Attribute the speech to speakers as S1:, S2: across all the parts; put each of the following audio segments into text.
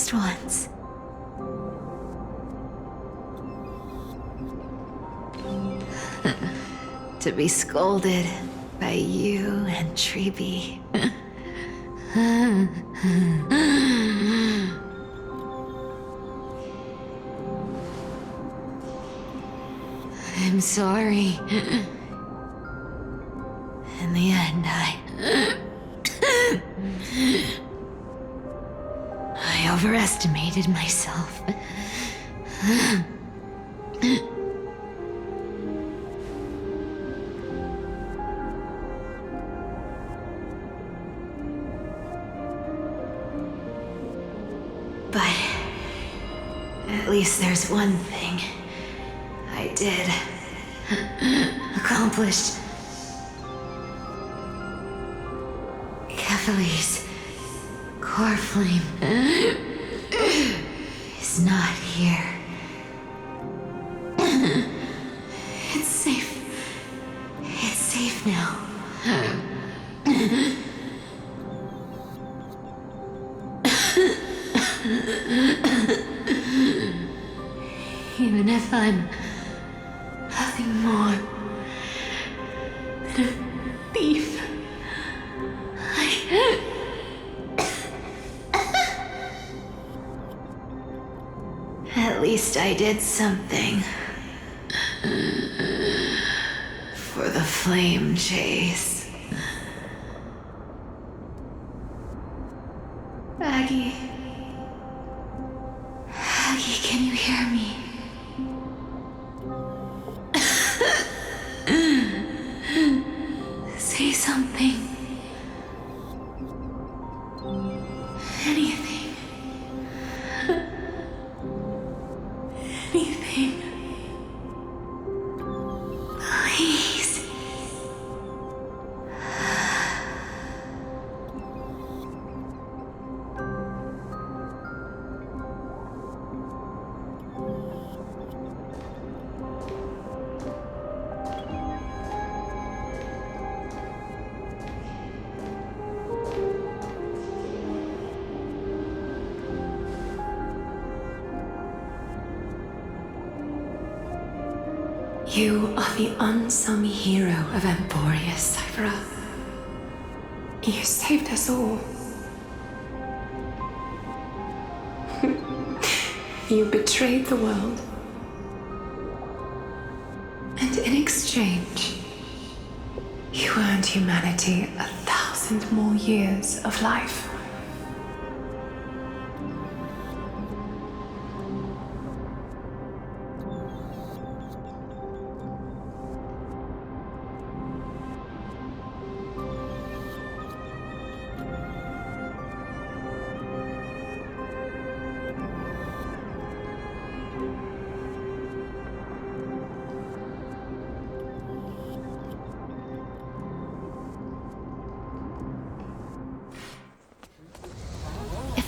S1: lost ones. To be scolded by you and Treeby. I'm sorry. In the end, I overestimated myself. But at least there's one thing I did accomplish. Kefali's core flame is not here. It's safe. It's safe now. Even if I'm nothing more than a thief, at least I did something for the flame chase. Aggie, can you hear me? Say something. Anything. Anything. Please.
S2: You are the unsung hero of Emporius, Cypher. You saved us all. You betrayed the world. And in exchange, you earned humanity 1,000 more years of life.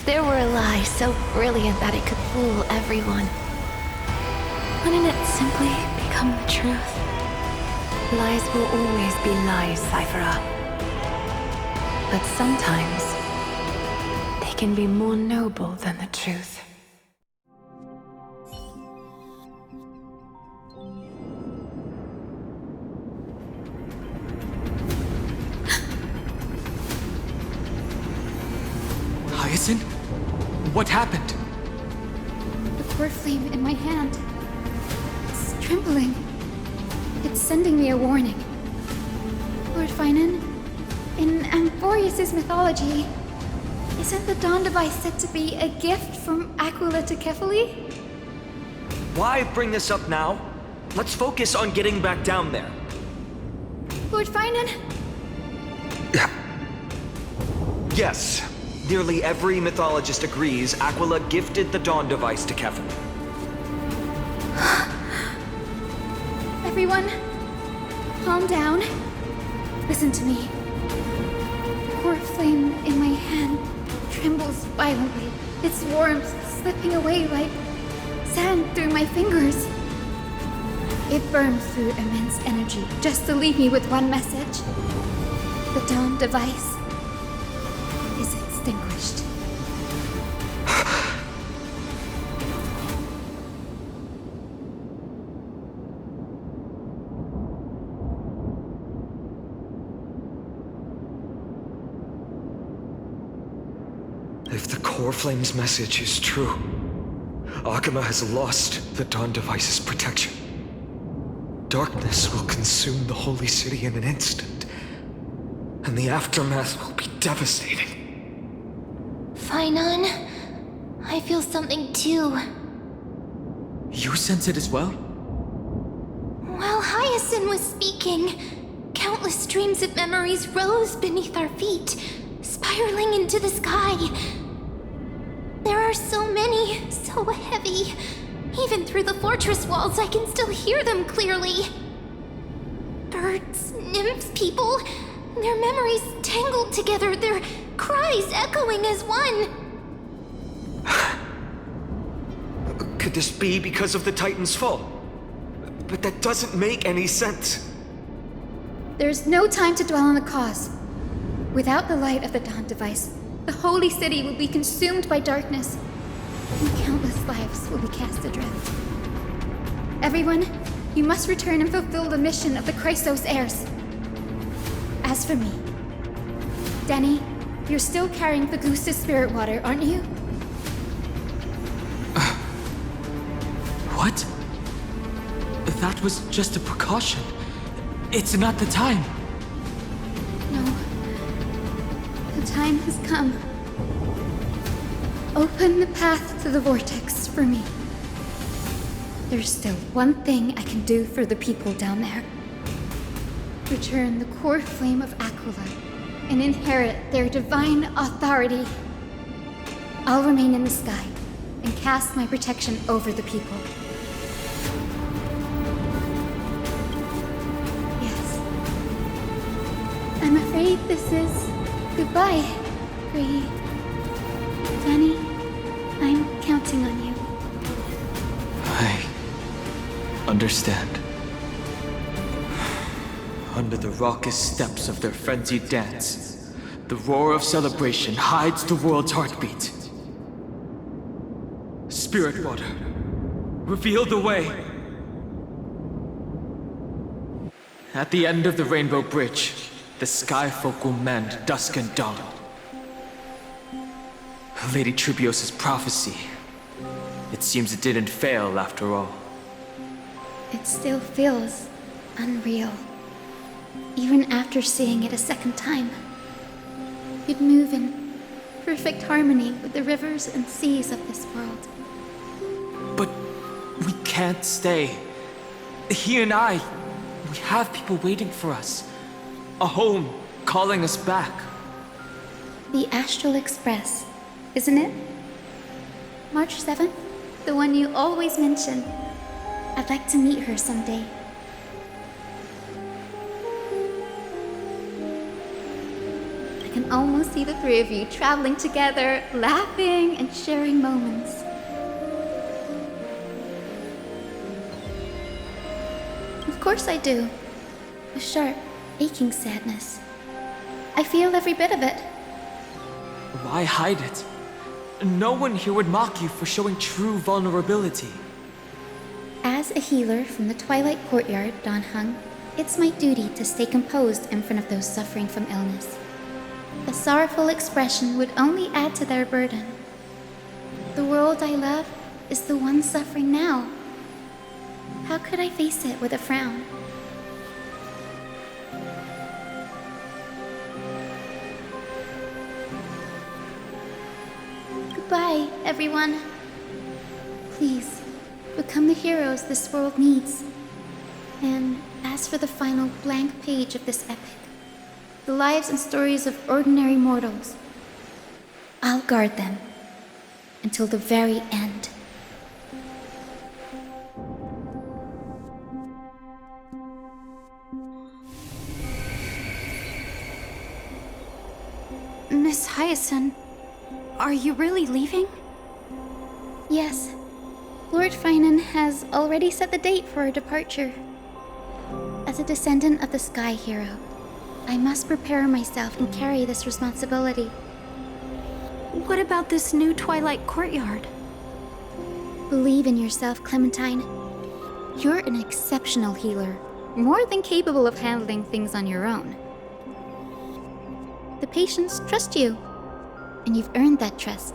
S1: There were a lie so brilliant that it could fool everyone. Wouldn't it simply become the truth?
S2: Lies will always be lies, Cypher. But sometimes, they can be more noble than the truth.
S3: Hyacinth? What happened?
S4: The core flame in my hand. It's trembling. It's sending me a warning. Lord Finan, in Amphorius' mythology, isn't the Dawn device said to be a gift from Aquila to Kefali?
S5: Why bring this up now? Let's focus on getting back down there.
S4: Lord Finan?
S5: Yes. Nearly every mythologist agrees Aquila gifted the Dawn device to Kefali.
S4: Everyone, calm down. Listen to me. The core flame in my hand trembles violently, its warmth slipping away like sand through my fingers. It burns through immense energy just to leave me with one message. The Dawn device is extinguished.
S5: If the Core Flame's message is true, Akuma has lost the Dawn Device's protection. Darkness will consume the Holy City in an instant, and the aftermath will be devastating.
S1: Finon, I feel something too.
S3: You sense it as well?
S1: While Hyacinth was speaking, countless streams of memories rose beneath our feet, spiraling into the sky. There are so many, so heavy. Even through the fortress walls, I can still hear them clearly. Birds, nymphs, people, their memories tangled together, their cries echoing as one.
S5: Could this be because of the Titan's fall? But that doesn't make any sense.
S4: There's no time to dwell on the cause. Without the light of the Dawn Device, the Holy City will be consumed by darkness, and countless lives will be cast adrift. Everyone, you must return and fulfill the mission of the Chrysos heirs. As for me, Denny, you're still carrying the Goose's spirit water, aren't you?
S3: What? That was just a precaution. It's not the time.
S4: No. The time has come. Open the path to the vortex for me. There's still one thing I can do for the people down there. Return the core flame of Aquila and inherit their divine authority. I'll remain in the sky and cast my protection over the people. Yes. I'm afraid this is goodbye, Free. Danny, I'm counting on you.
S3: I understand. Under the raucous steps of their frenzied dance, the roar of celebration hides the world's heartbeat. Spirit water, reveal the way. At the end of the Rainbow Bridge, the sky folk will mend dusk and dawn. Lady Tribios' prophecy. It seems it didn't fail after all.
S4: It still feels unreal. Even after seeing it a second time. You'd move in perfect harmony with the rivers and seas of this world.
S3: But we can't stay. He and I, we have people waiting for us. A home calling us back.
S4: The Astral Express, isn't it? March 7th? The one you always mention. I'd like to meet her someday. I can almost see the three of you traveling together, laughing and sharing moments. Of course I do. A sharp, aching sadness. I feel every bit of it.
S3: Why hide it? No one here would mock you for showing true vulnerability.
S4: As a healer from the Twilight Courtyard, Dan Heng, it's my duty to stay composed in front of those suffering from illness. A sorrowful expression would only add to their burden. The world I love is the one suffering now. How could I face it with a frown? Goodbye, everyone. Please, become the heroes this world needs. And as for the final blank page of this epic, the lives and stories of ordinary mortals, I'll guard them until the very end.
S6: Miss Hyacinth, are you really leaving?
S4: Yes, Lord Finan has already set the date for our departure. As a descendant of the Sky Hero, I must prepare myself and carry this responsibility.
S6: What about this new Twilight Courtyard?
S4: Believe in yourself, Clementine. You're an exceptional healer, more than capable of handling things on your own. The patients trust you, and you've earned that trust.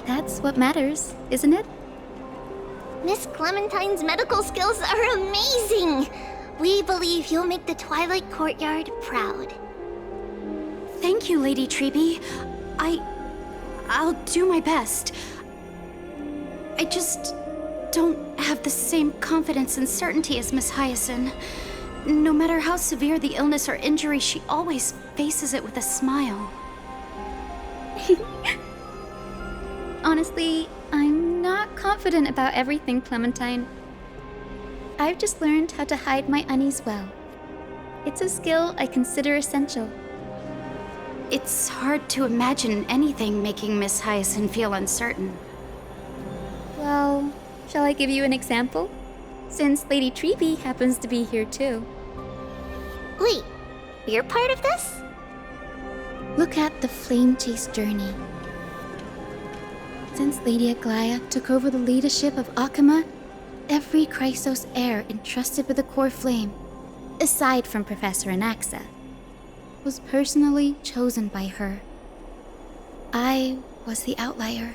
S4: That's what matters, isn't it?
S1: Miss Clementine's medical skills are amazing! We believe you'll make the Twilight Courtyard proud.
S6: Thank you, Lady Treby. I'll do my best. I just don't have the same confidence and certainty as Miss Hyacinth. No matter how severe the illness or injury, she always faces it with a smile.
S4: Honestly, I'm not confident about everything, Clementine. I've just learned how to hide my unease well. It's a skill I consider essential.
S6: It's hard to imagine anything making Miss Hyacinth feel uncertain.
S4: Well, shall I give you an example? Since Lady Treby happens to be here too.
S1: Wait, you're part of this?
S4: Look at the Flame Chase journey. Since Lady Aglaia took over the leadership of Akama, every Chrysos heir entrusted with the core flame, aside from Professor Anaxa, was personally chosen by her. I was the outlier.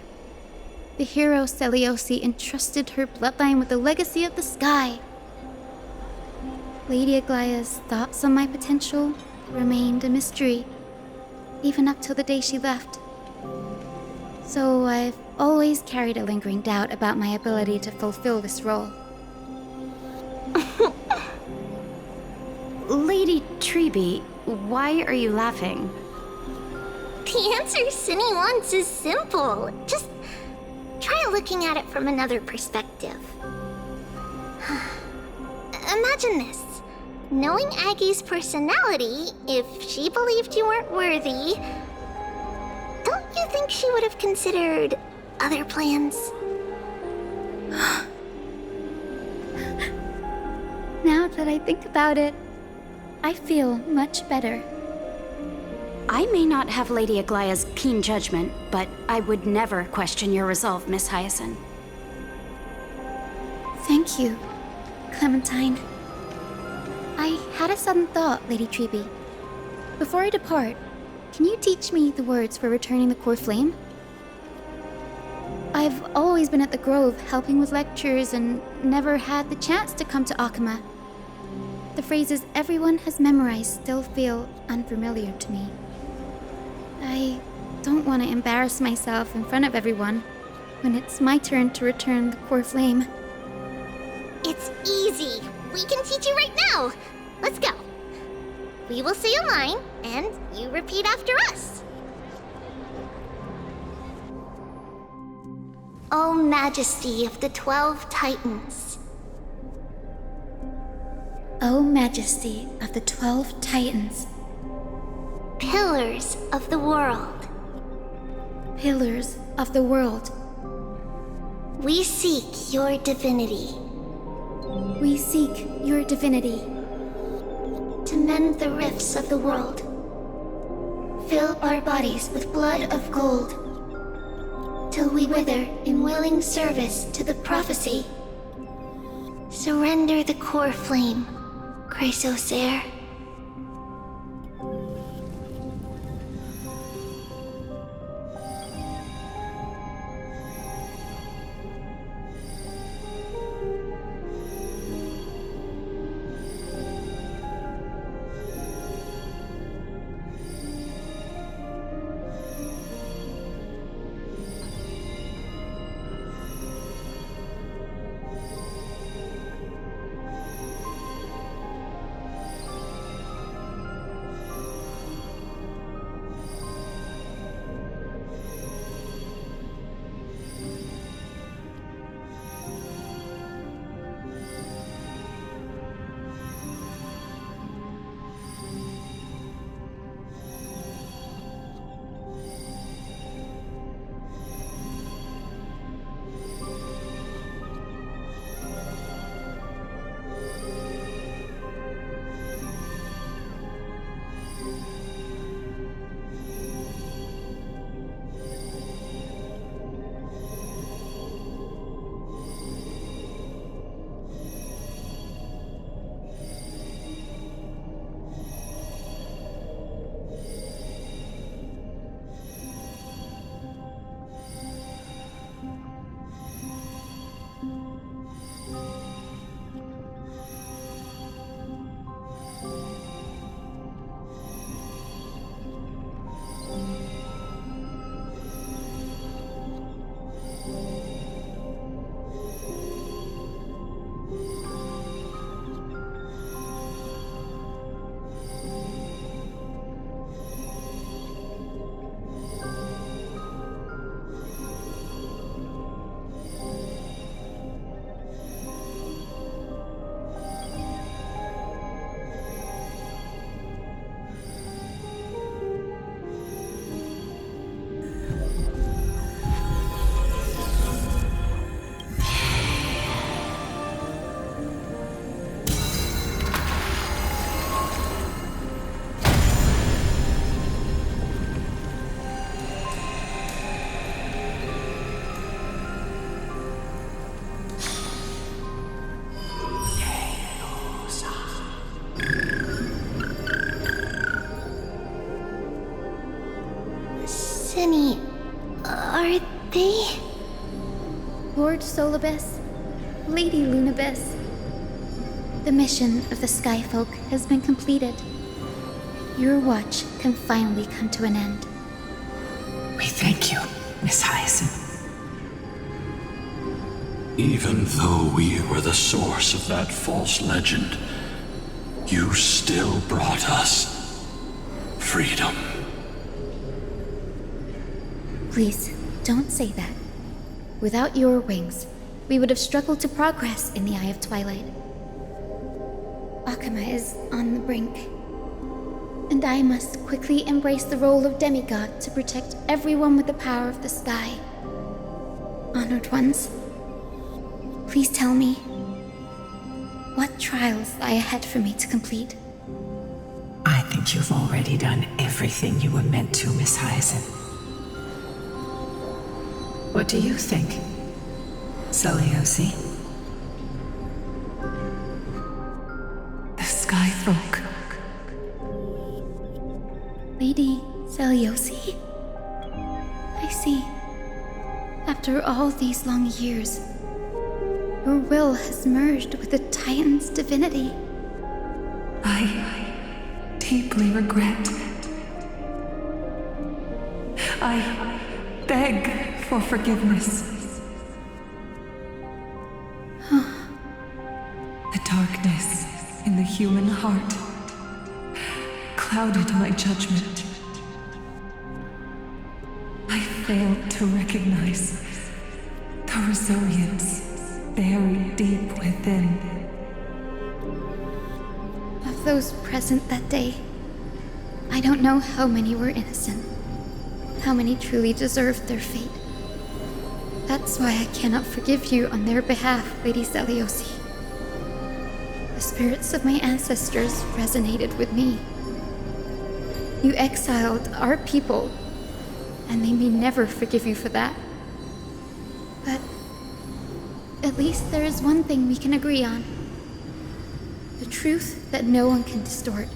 S4: The hero Celiosi entrusted her bloodline with the legacy of the sky. Lady Aglaia's thoughts on my potential remained a mystery, even up till the day she left. So I've always carried a lingering doubt about my ability to fulfill this role.
S6: Lady Treby, why are you laughing?
S1: The answer Cindy wants is simple. Just try looking at it from another perspective. Imagine this. Knowing Aggie's personality, if she believed you weren't worthy, don't you think she would have considered other plans?
S4: Now that I think about it, I feel much better.
S6: I may not have Lady Aglaia's keen judgment, but I would never question your resolve, Miss Hyacinth.
S4: Thank you, Clementine. I had a sudden thought, Lady Treby. Before I depart, can you teach me the words for returning the core flame? I've always been at the Grove helping with lectures and never had the chance to come to Akama. The phrases everyone has memorized still feel unfamiliar to me. I don't want to embarrass myself in front of everyone when it's my turn to return the core flame.
S1: It's easy. We can teach you right now. Let's go. We will say a line, and you repeat after us. O Majesty of the 12 Titans.
S4: O Majesty of the 12 Titans,
S1: Pillars of the world.
S4: Pillars of the world,
S1: We seek your divinity.
S4: we seek your divinity.
S1: To mend the rifts of the world. Fill our bodies with blood of gold. Till we wither in willing service to the prophecy. Surrender the core flame, Chrysos heir. Are they?
S4: Lord Solibus, Lady Lunibus. The mission of the Skyfolk has been completed. Your watch can finally come to an end.
S2: We thank you, Miss Hyacinth.
S7: Even though we were the source of that false legend, you still brought us freedom.
S4: Please, don't say that. Without your wings, we would have struggled to progress in the Eye of Twilight. Akama is on the brink, and I must quickly embrace the role of demigod to protect everyone with the power of the sky. Honored ones, please tell me, what trials lie ahead for me to complete?
S2: I think you've already done everything you were meant to, Miss Hyacinth. What do you think, Seliosi? The Skyfolk.
S4: Lady Seliosi? I see. After all these long years, your will has merged with the Titan's divinity.
S2: I deeply regret. I beg for forgiveness. The darkness in the human heart clouded my judgment. I failed to recognize the resilience buried deep within.
S4: Of those present that day, I don't know how many were innocent, how many truly deserved their fate. That's why I cannot forgive you on their behalf, Lady Seliosi. The spirits of my ancestors resonated with me. You exiled our people, and they may never forgive you for that. But at least there is one thing we can agree on. The truth that no one can distort.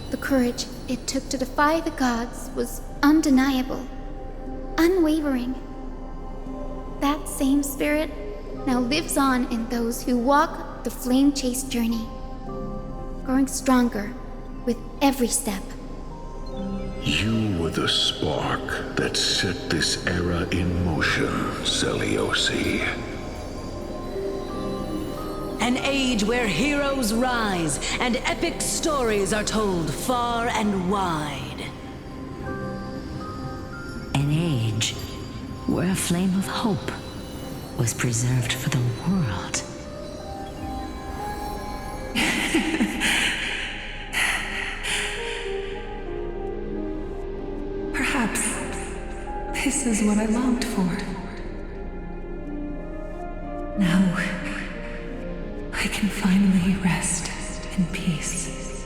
S4: The courage it took to defy the gods was undeniable, unwavering. That same spirit now lives on in those who walk the flame-chased journey, growing stronger with every step.
S7: You were the spark that set this era in motion, Seliosi.
S8: An age where heroes rise and epic stories are told far and wide. An age where a flame of hope was preserved for the world.
S2: Perhaps this is what I longed for. Now, I can finally rest in peace.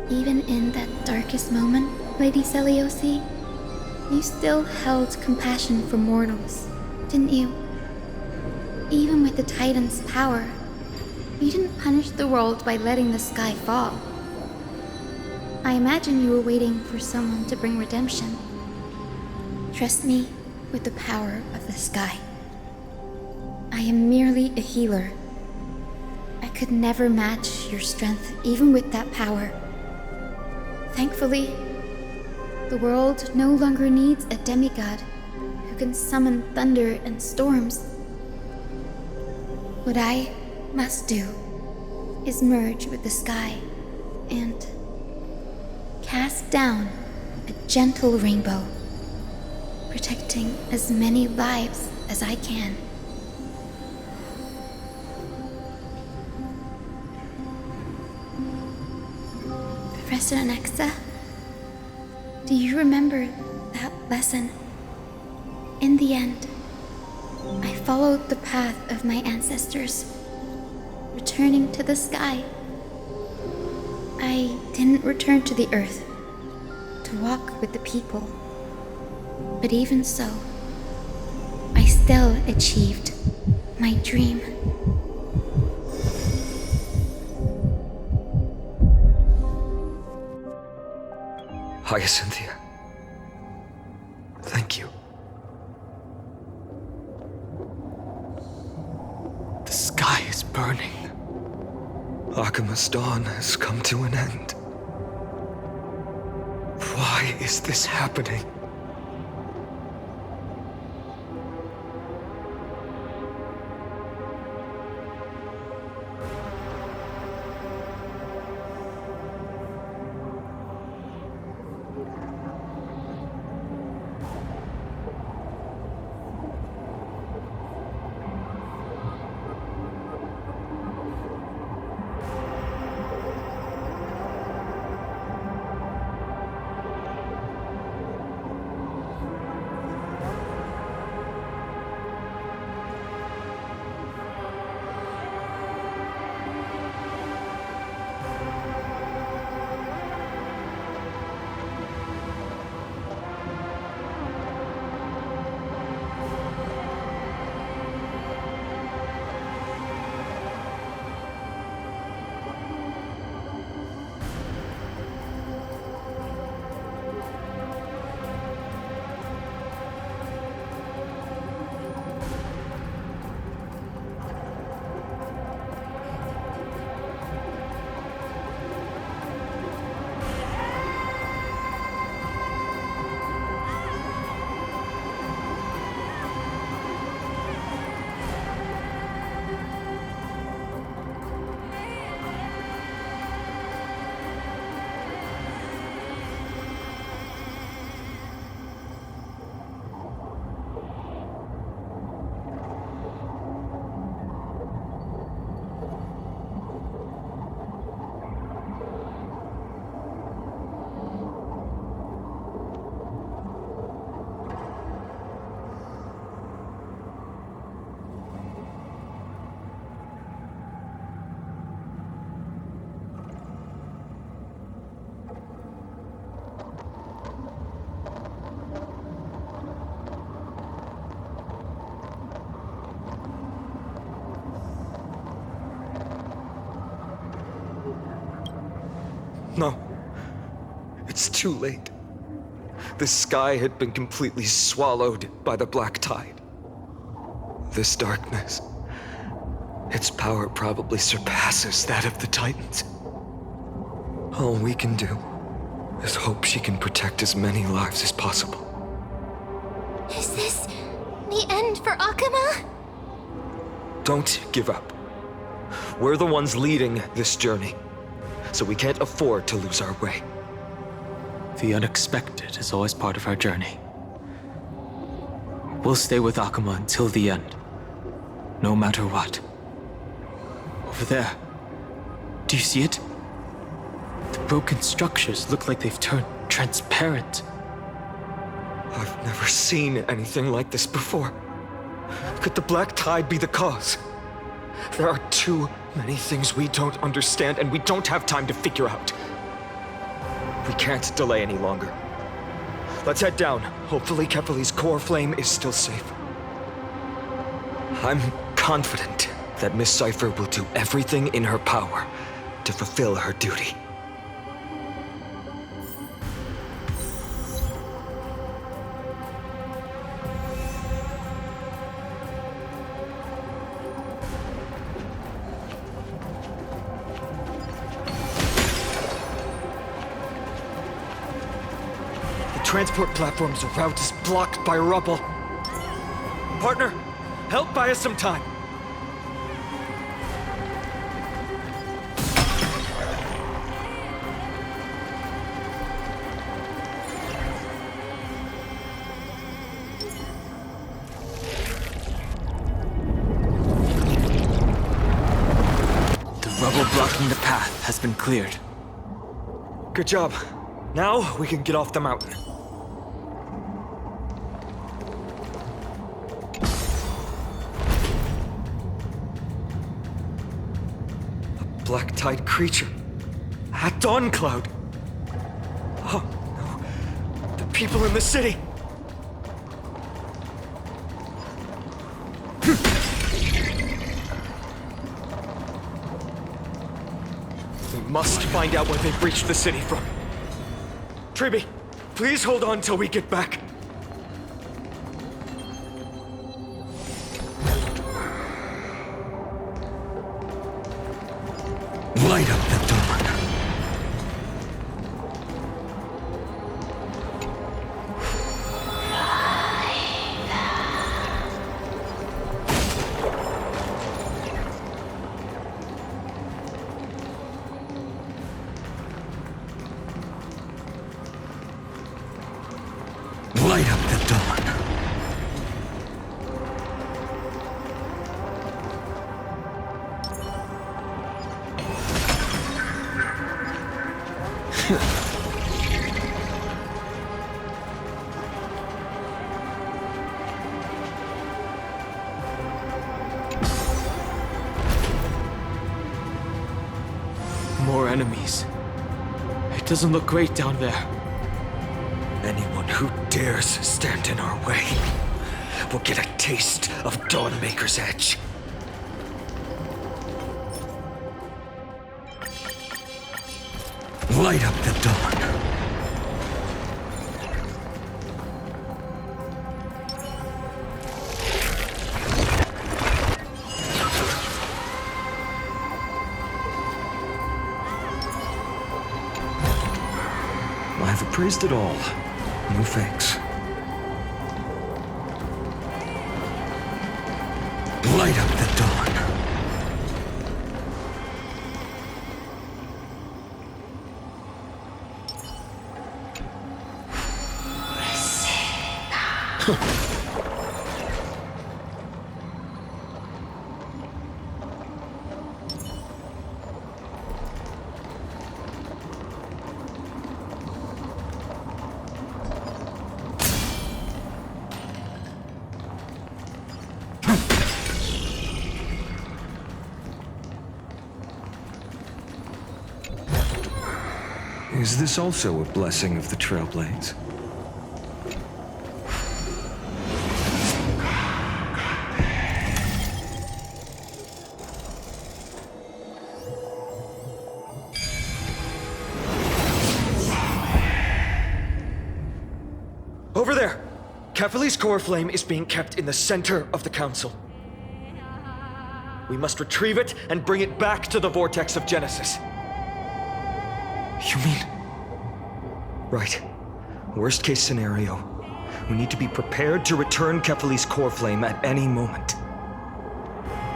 S4: Even in that darkest moment, Lady Seliosi, you still held compassion for mortals, didn't you? Even with the Titan's power, you didn't punish the world by letting the sky fall. I imagine you were waiting for someone to bring redemption. Trust me with the power of the sky. I am merely a healer. I could never match your strength even with that power. Thankfully, the world no longer needs a demigod who can summon thunder and storms. What I must do is merge with the sky and cast down a gentle rainbow, protecting as many lives as I can. Professor Nexa, do you remember that lesson? In the end, I followed the path of my ancestors, returning to the sky. I didn't return to the earth to walk with the people, but even so, I still achieved my dream.
S5: Hyacinthia, Thank you.
S3: The sky is burning.
S5: Akima's dawn has come to an end. Why is this happening? No. It's too late. The sky had been completely swallowed by the black tide. This darkness, its power probably surpasses that of the Titans. All we can do is hope she can protect as many lives as possible.
S1: Is this the end for Akuma?
S5: Don't give up. We're the ones leading this journey, so we can't afford to lose our way.
S3: The unexpected is always part of our journey. We'll stay with Akuma until the end, no matter what. Over there, do you see it? The broken structures look like they've turned transparent.
S5: I've never seen anything like this before. Could the black tide be the cause? There are too many things we don't understand, and we don't have time to figure out. We can't delay any longer. Let's head down. Hopefully Kefali's core flame is still safe. I'm confident that Miss Cypher will do everything in her power to fulfill her duty. Transport platform's route is blocked by rubble. Partner, help buy us some time.
S3: The rubble blocking the path has been cleared.
S5: Good job. Now we can get off the mountain. Black tide creature. At Dawn Cloud. Oh no. The people in the city. We must find out where they've reached the city from. Triby, please hold on till we get back. up the dawn.
S3: More enemies. It doesn't look great down there.
S5: Anyone who dares stand in our way will get a taste of Dawnmaker's edge. Light up the dawn. I've appraised it all. No thanks. Light up the dawn. Is this also a blessing of the Trailblades? Over there! Kefali's core flame is being kept in the center of the council. We must retrieve it and bring it back to the vortex of Genesis.
S3: You mean...
S5: Right. Worst case scenario. We need to be prepared to return Kefali's core flame at any moment.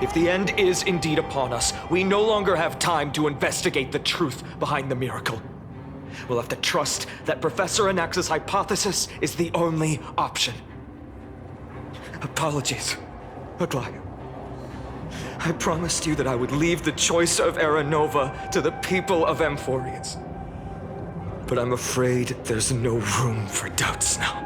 S5: If the end is indeed upon us, we no longer have time to investigate the truth behind the miracle. We'll have to trust that Professor Anax's hypothesis is the only option. Apologies. Goodbye. I promised you that I would leave the choice of Era Nova to the people of Amphorians. But I'm afraid there's no room for doubts now.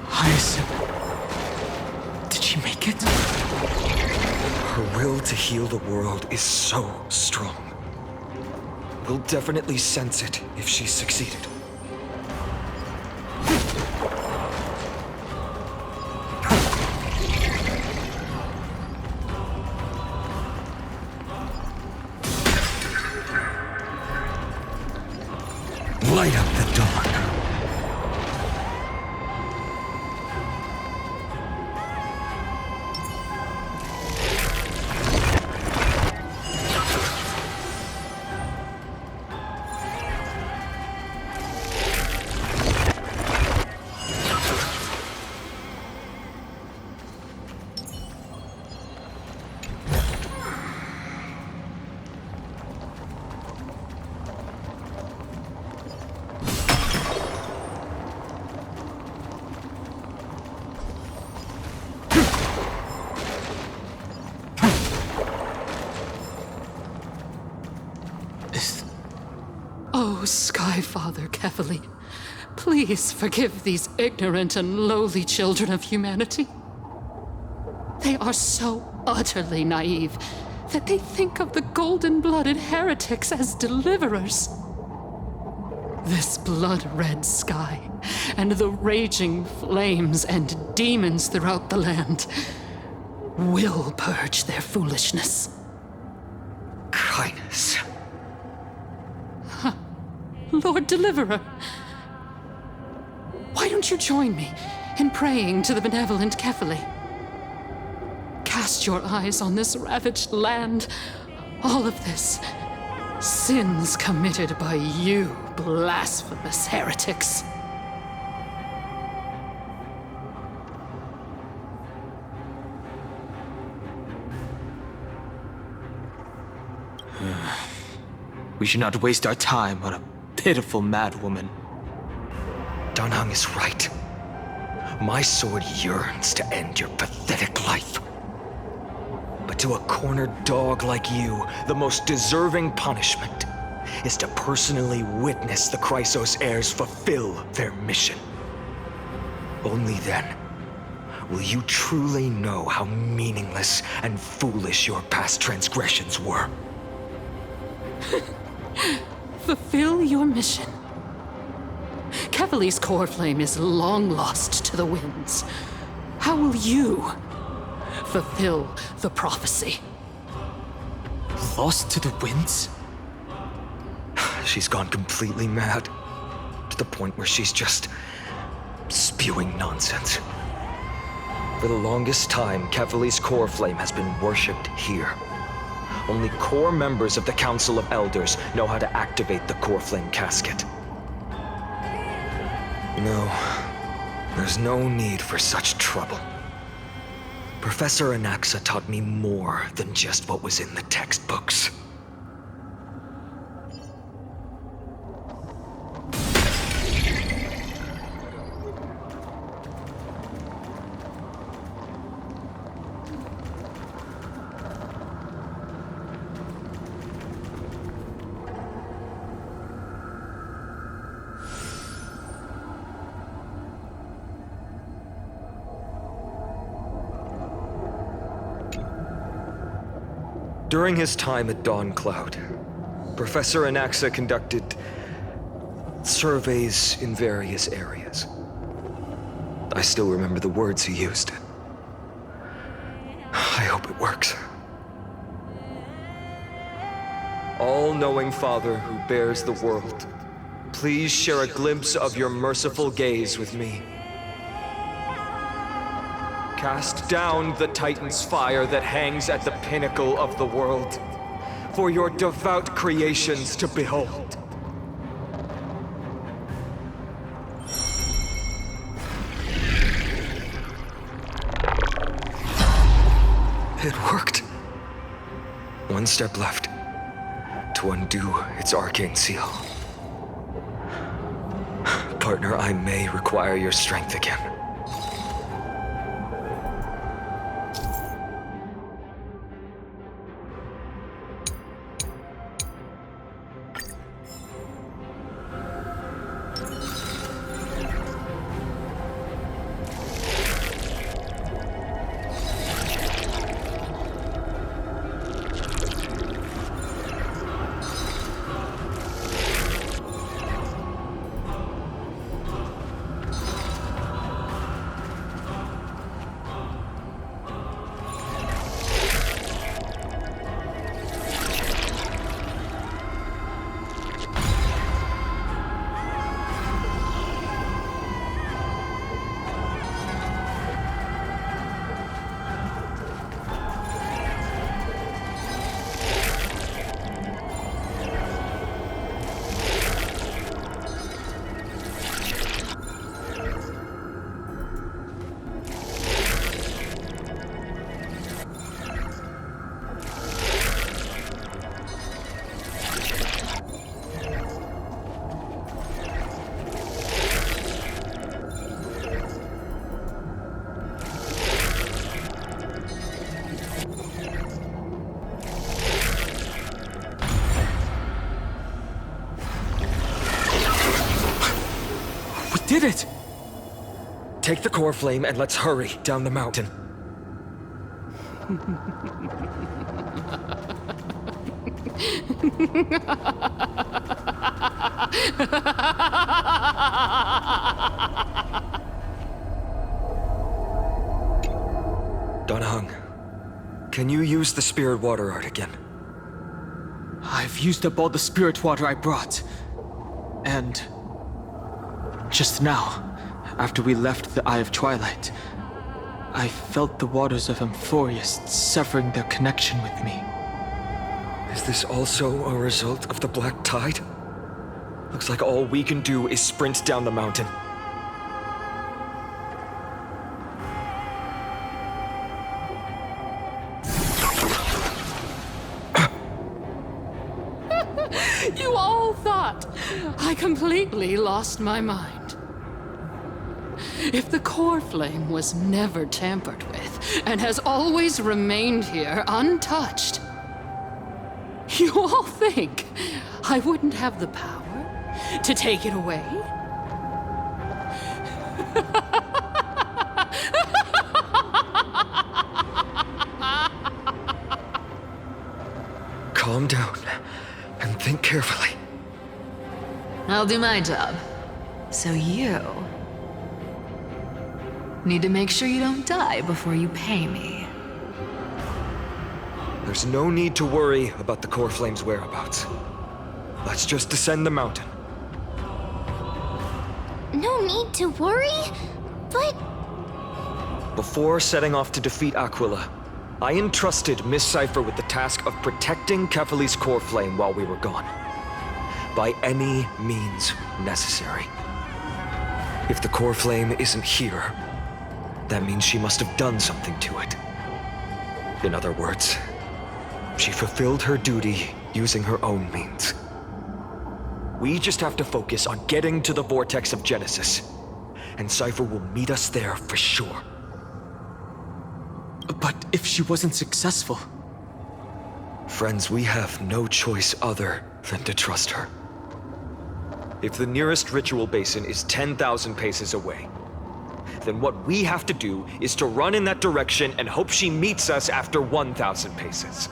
S3: Hyacinth. Did she make it?
S5: Her will to heal the world is so strong. We'll definitely sense it if she succeeded. Light up the dawn.
S9: Oh, Skyfather Kefali, please forgive these ignorant and lowly children of humanity. They are so utterly naive that they think of the golden-blooded heretics as deliverers. This blood-red sky and the raging flames and demons throughout the land will purge their foolishness.
S5: Kindness.
S9: Lord Deliverer, why don't you join me in praying to the benevolent Kefali? Cast your eyes on this ravaged land. All of this, sins committed by you, blasphemous heretics.
S3: We should not waste our time on a pitiful madwoman.
S5: Danheng is right. My sword yearns to end your pathetic life. But to a cornered dog like you, the most deserving punishment is to personally witness the Chrysos heirs fulfill their mission. Only then will you truly know how meaningless and foolish your past transgressions were.
S9: Fulfill your mission. Kevali's core flame is long lost to the winds. How will you fulfill the prophecy?
S3: Lost to the winds?
S5: She's gone completely mad. To the point where she's just spewing nonsense. For the longest time, Kevali's core flame has been worshipped here. Only core members of the Council of Elders know how to activate the core flame casket. No, there's no need for such trouble. Professor Anaxa taught me more than just what was in the textbooks. During his time at Dawn Cloud, Professor Anaxa conducted surveys in various areas. I still remember the words he used. I hope it works. All-knowing Father who bears the world, please share a glimpse of your merciful gaze with me. Cast down the Titan's fire that hangs at the pinnacle of the world, for your devout creations to behold. It worked. One step left to undo its arcane seal. Partner, I may require your strength again.
S3: Did it!
S5: Take the core flame and let's hurry down the mountain. Danheng, can you use the spirit water art again?
S3: I've used up all the spirit water I brought. And just now, after we left the Eye of Twilight, I felt the waters of Amphorius severing their connection with me.
S5: Is this also a result of the Black Tide? Looks like all we can do is sprint down the mountain.
S9: You all thought I completely lost my mind. If the core flame was never tampered with and has always remained here untouched, you all think I wouldn't have the power to take it away?
S5: Calm down and think carefully.
S10: I'll do my job. So you need to make sure you don't die before you pay me.
S5: There's no need to worry about the core flame's whereabouts. Let's just descend the mountain.
S1: No need to worry, but
S5: Before setting off to defeat Aquila, I entrusted Miss Cipher with the task of protecting Kefali's core flame while we were gone. By any means necessary. If the core flame isn't here, that means she must have done something to it. In other words, she fulfilled her duty using her own means. We just have to focus on getting to the vortex of Genesis, and Cipher will meet us there for sure.
S3: But if she wasn't successful?
S5: Friends, we have no choice other than to trust her. If the nearest ritual basin is 10,000 paces away, then what we have to do is to run in that direction and hope she meets us after 1,000 paces.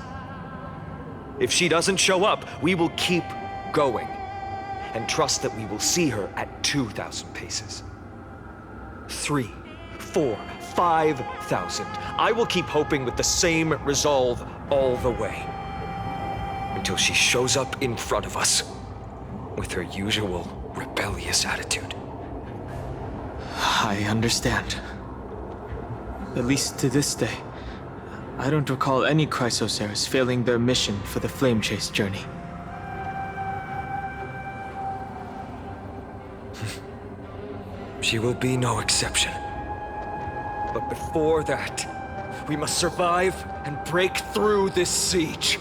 S5: If she doesn't show up, we will keep going and trust that we will see her at 2,000 paces. 3, 4, 5,000. I will keep hoping with the same resolve all the way until she shows up in front of us with her usual rebellious attitude.
S3: I understand. At least to this day, I don't recall any Chrysoceres failing their mission for the Flame Chase journey.
S5: She will be no exception. But before that, we must survive and break through this siege.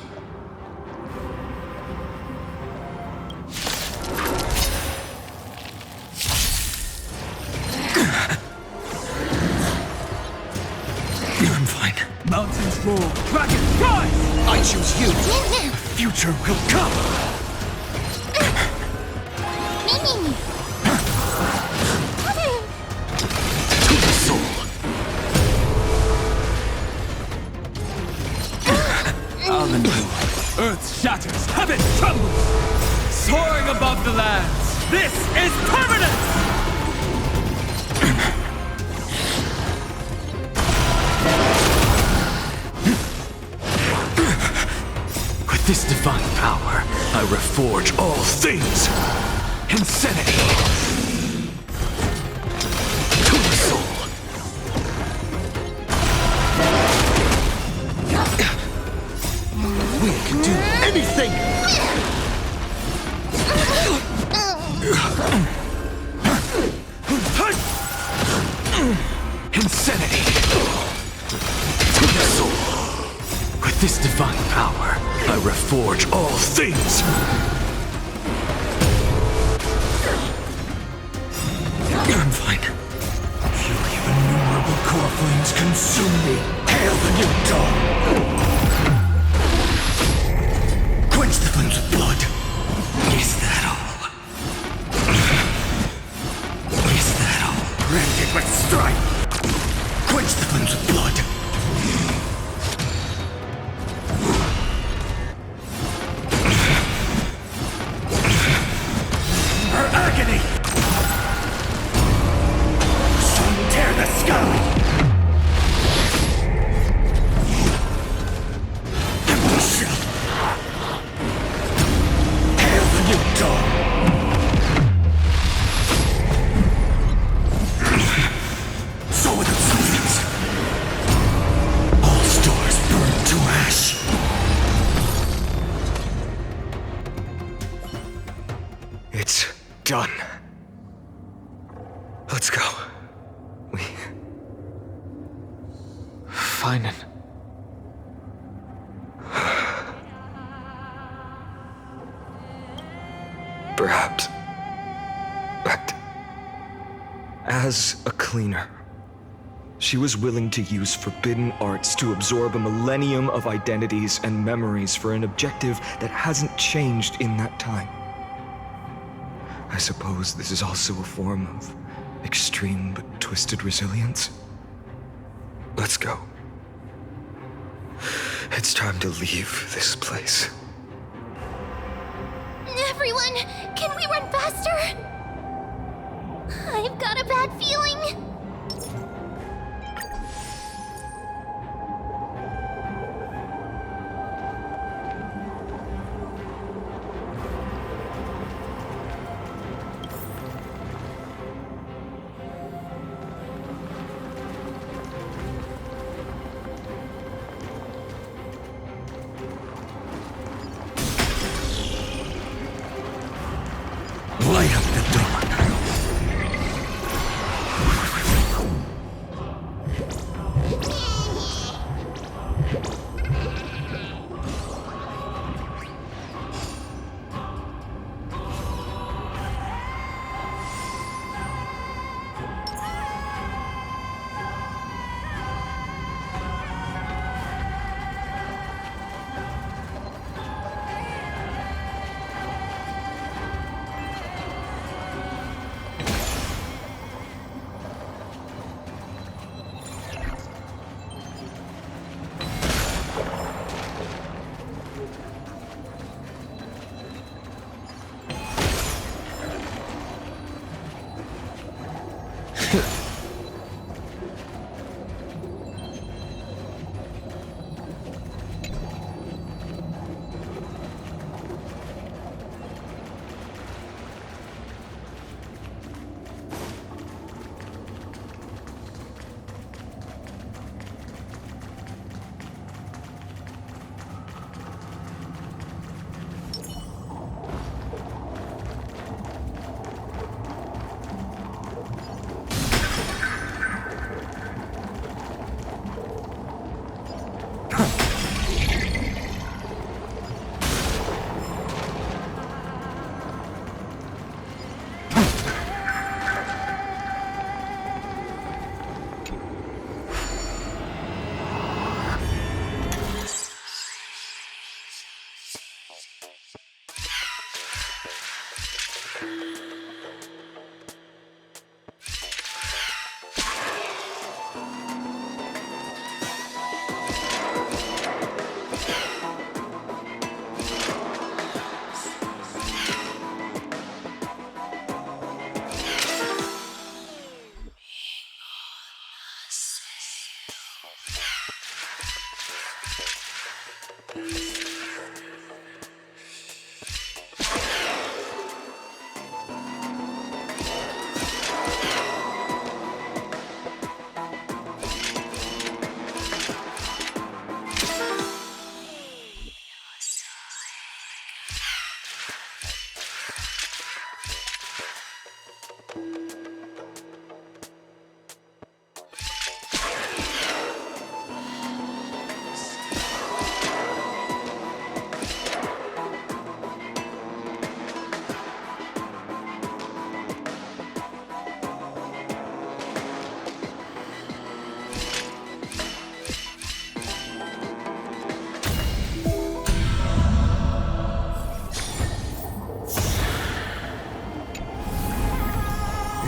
S7: I'm fine. Mountains roar, dragons rise! I choose you. The future will come. To the soul. Avenue. Earth shatters, heaven trembles. Soaring above the lands. This is permanence! This divine power, I reforge all things. Insanity. To the soul. We can do anything. Insanity. To the soul. With this divine power, I reforge all things! I'm fine. Fury of innumerable core flames consume me. Hail the new dawn! Quench the flames with blood. Is that all? Is that all? Branded with strife! Quench the flames with blood. It's done. Let's go.
S3: Fine.
S5: Perhaps. But as a cleaner, she was willing to use forbidden arts to absorb a millennium of identities and memories for an objective that hasn't changed in that time. I suppose this is also a form of extreme but twisted resilience. Let's go. It's time to leave this place.
S1: Everyone, can we run faster? I've got a bad feeling.
S5: Light up the dawn.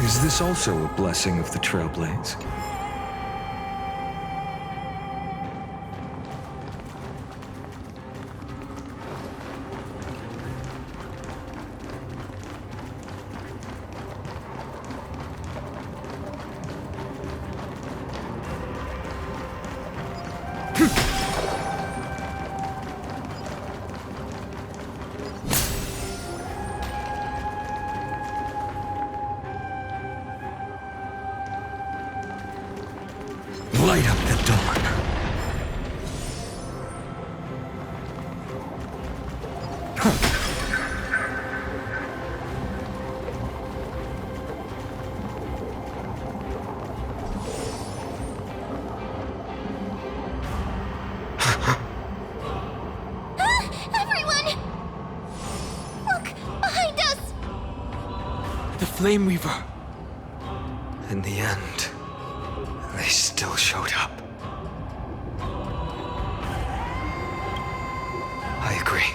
S5: Is this also a blessing of the Trailblaze? Light up the dawn.
S1: Everyone! Look! Behind us!
S3: Flame Weaver.
S5: In the end, they still showed up. I agree.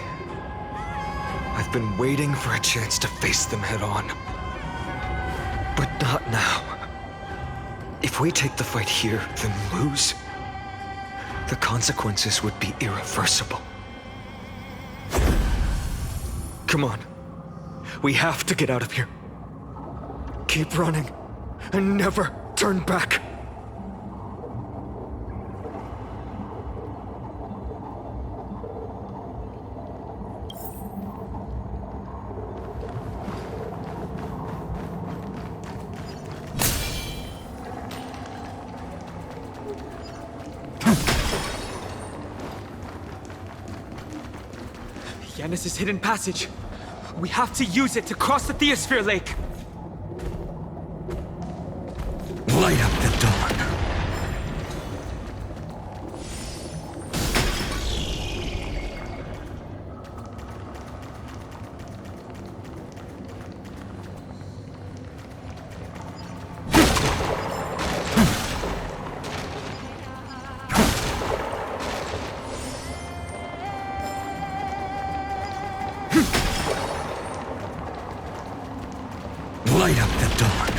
S5: I've been waiting for a chance to face them head on. But not now. If we take the fight here, then lose, the consequences would be irreversible. Come on. We have to get out of here. Keep running, and never turn back.
S3: Yanis' hidden passage. We have to use it to cross the Theosphere Lake.
S5: Light up the dawn. Light up the dawn.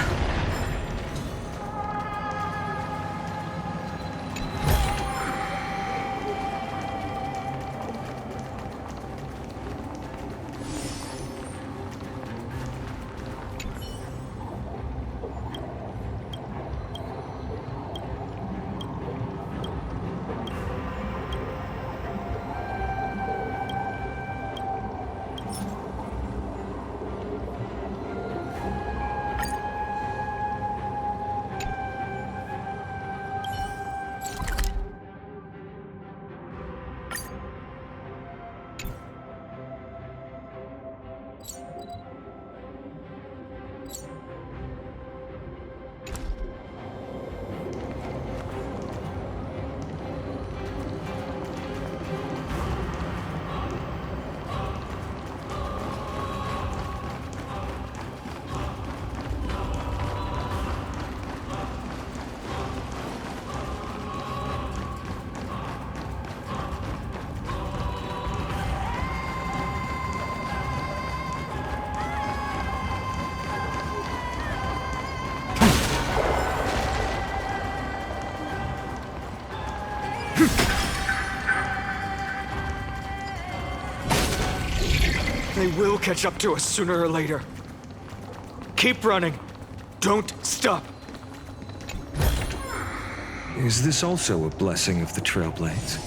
S5: They will catch up to us sooner or later. Keep running. Don't stop. Is this also a blessing of the Trailblades?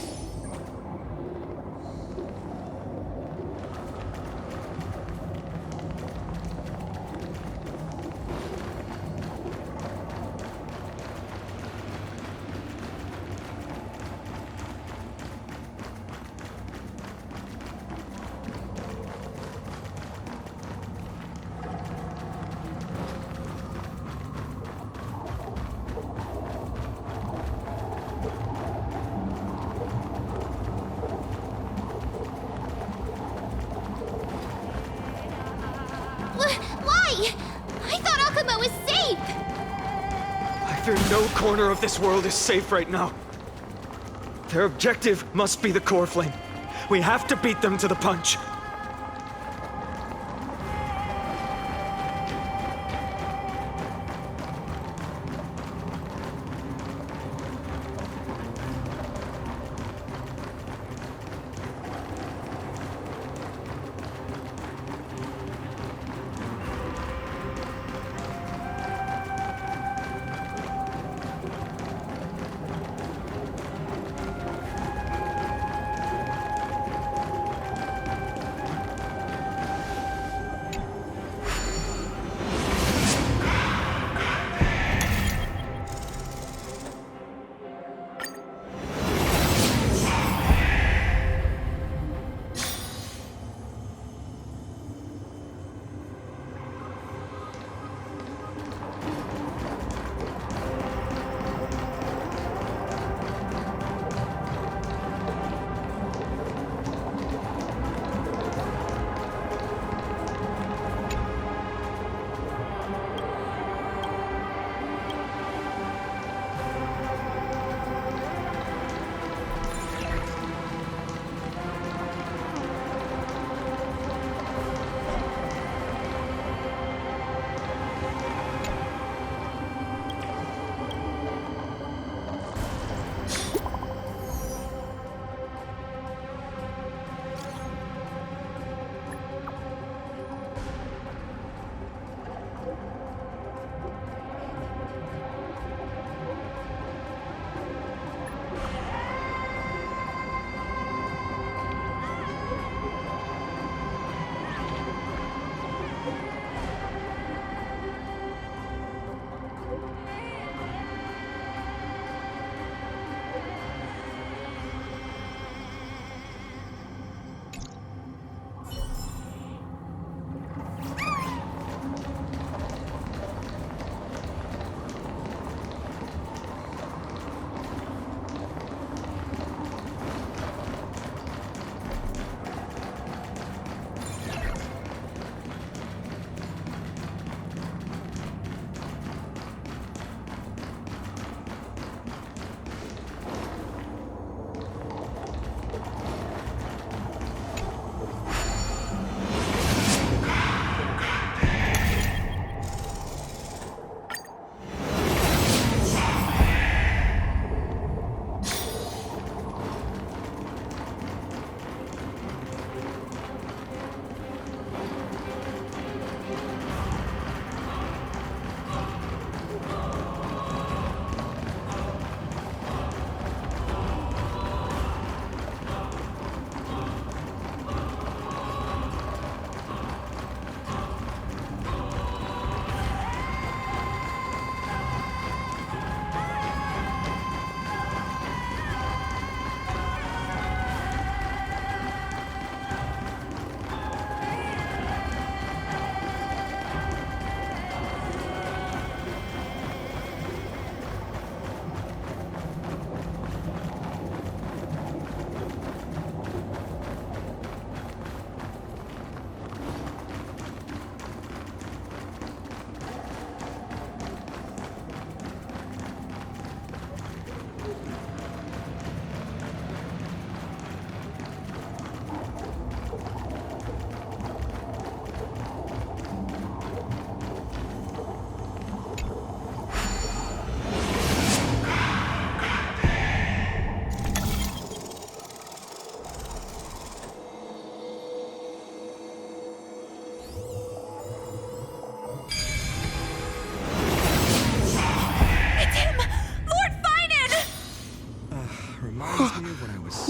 S1: Why? I thought Akuma was safe!
S5: I fear no corner of this world is safe right now. Their objective must be the core flame. We have to beat them to the punch.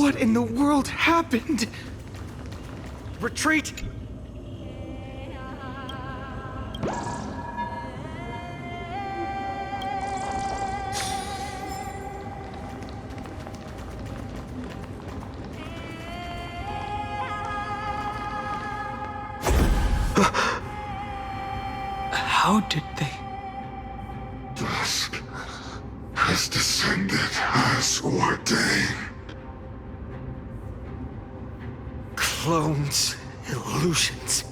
S5: What in the world happened? Retreat!
S3: How did they?
S11: Dusk has descended as ordained.
S5: Clones, illusions.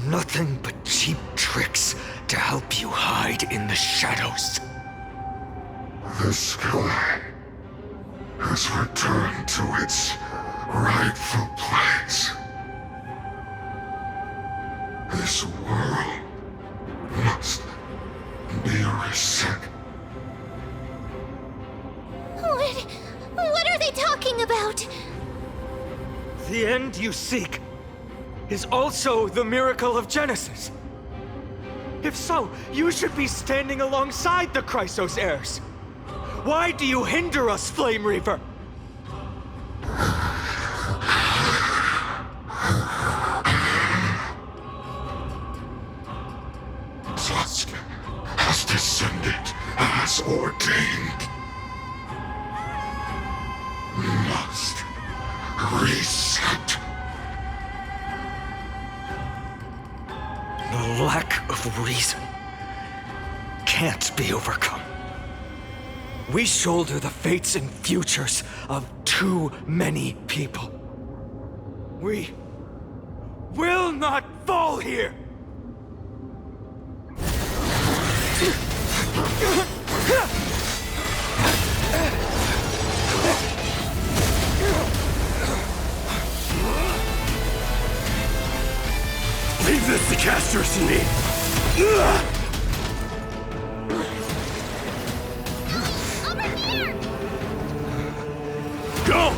S5: Nothing but cheap tricks to help you hide in the shadows.
S11: The sky has returned to its rightful place. This world must be reset.
S1: What are they talking about?
S5: The end you seek is also the miracle of Genesis. If so, you should be standing alongside the Chrysos heirs. Why do you hinder us, Flame Reaper?
S11: Dusk has descended as ordained. We must reset.
S5: The lack of reason can't be overcome. We shoulder the fates and futures of too many people. We will not fall here!
S11: Leave this to casters and me.
S1: Over here!
S11: Go!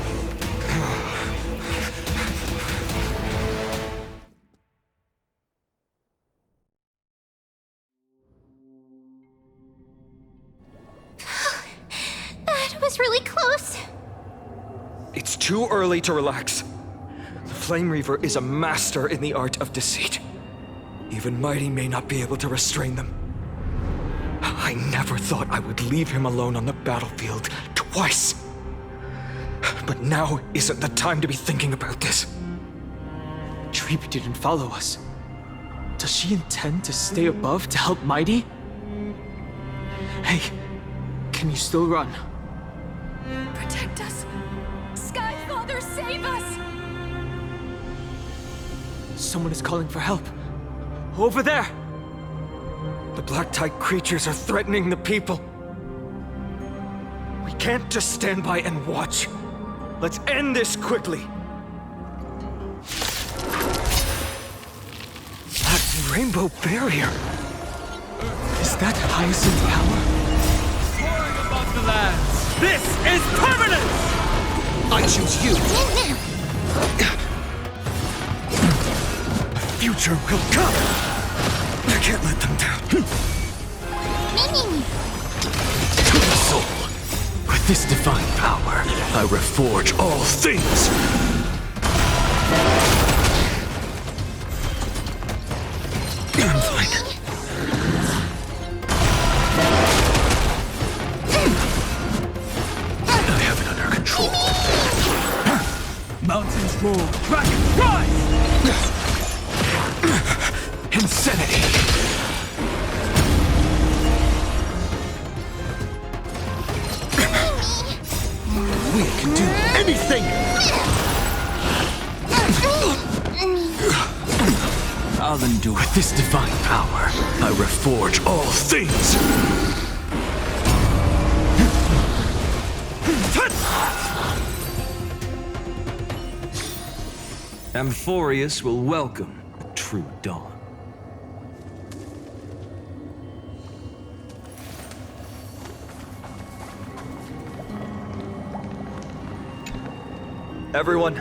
S1: That was really close.
S5: It's too early to relax. The Flame Reaver is a master in the art of deceit. Even Mighty may not be able to restrain them. I never thought I would leave him alone on the battlefield twice. But now isn't the time to be thinking about this.
S3: Treeby didn't follow us. Does she intend to stay above to help Mighty? Hey, can you still run?
S4: Protect us. Sky Father, save us!
S3: Someone is calling for help. Over there!
S5: The Black Tide creatures are threatening the people. We can't just stand by and watch. Let's end this quickly. That rainbow barrier.
S3: Is that Hyacinth power?
S12: Pouring above the lands. This is permanence!
S5: I choose you. The future will come. I can't let them down.
S7: Soul, with this divine power, I reforge all things. I'm fine. I have it under control.
S12: Mountains roar, dragons rise!
S7: Insanity! We can do anything!
S12: I'll endure.
S7: With this divine power, I reforge all things!
S12: Amphorius will welcome the true dawn.
S5: Everyone,